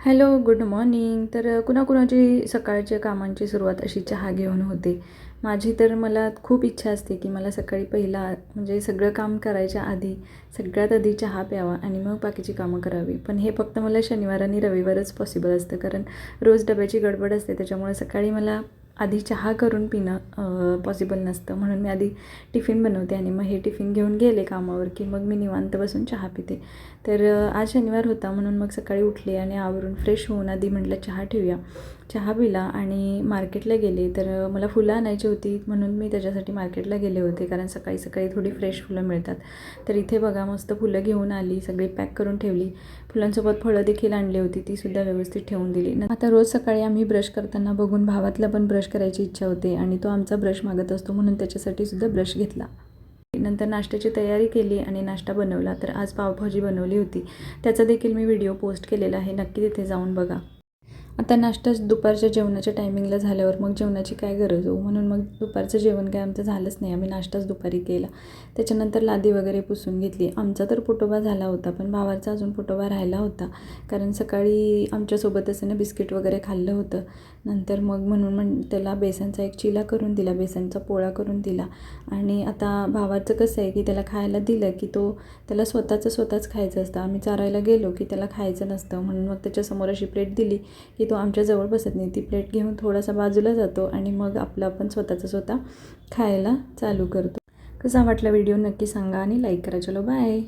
Hello, good morning. तर कुणाकुणाची सकाळच्या कामांची सुरुवात अशी चहा घेऊन होते. माझी तर मला खूप इच्छा असते की मला सकाळी पहिला म्हणजे सगळं काम करायच्या आधी सगळ्यात आधी चहा प्यावा आणि मग बाकीची कामं करावी. पण हे फक्त मला शनिवार आणि रविवारच पॉसिबल असतं, कारण रोज डब्याची गडबड असते. त्याच्यामुळे सकाळी मला आधी चहा करून पिणं पॉसिबल नसतं. म्हणून मी आधी टिफिन बनवते आणि मग हे टिफिन घेऊन गेले कामावर की मग मी निवांत बसून चहा पिते. तर आज शनिवार होता म्हणून मग सकाळी उठले आणि आवरून फ्रेश होऊन आधी म्हटलं चहा ठेवूया. चहा पिला आणि मार्केटला गेले. तर मला फुलं आणायची होती म्हणून मी त्याच्यासाठी मार्केटला गेले होते, कारण सकाळी सकाळी थोडी फ्रेश फुलं मिळतात. तर इथे बघा मस्त फुलं घेऊन आली, सगळी पॅक करून ठेवली. फुलांसोबत फळं देखील आणली होती, तीसुद्धा व्यवस्थित ठेवून दिली. आता रोज सकाळी आम्ही ब्रश करताना बघून भावातला पण ब्रश करायची इच्छा होते आणि तो आमचा ब्रश मागत असतो, म्हणून त्याच्यासाठी सुद्धा ब्रश घेतला. नंतर नाश्त्याची तयारी केली आणि नाश्ता बनवला. तर आज पावभाजी बनवली होती, त्याचा देखील मी व्हिडिओ पोस्ट केलेला आहे, नक्की तिथे जाऊन बघा. आता नाश्ता दुपारच्या जेवणाच्या टायमिंगला झाल्यावर मग जेवणाची काय गरज हो, म्हणून मग दुपारचं जेवण काय आमचं झालंच नाही. आम्ही नाश्ताच दुपारी केला. त्याच्यानंतर लादी वगैरे पुसून घेतली. आमचा तर पोटोबा झाला होता, पण भावाचा अजून पोटोबा राहिला होता, कारण सकाळी आमच्यासोबत असं बिस्किट वगैरे खाल्लं होतं. नंतर मग म्हणून त्याला बेसनचा एक चिला करून दिला, बेसनचा पोळा करून दिला. आणि आता भावाचं कसं आहे की त्याला खायला दिलं की त्याला स्वतःच खायचं असतं. आम्ही चारायला गेलो की त्याला खायचं नसतं, म्हणून मग त्याच्यासमोर अशी प्लेट दिली की तो आमच्याजवळ बसत नाही. ती प्लेट घेऊन थोडासा बाजूला जातो आणि मग आपलं आपण स्वतः खायला चालू करतो. कसा वाटला व्हिडिओ नक्की सांगा आणि लाईक करा. चलो बाय.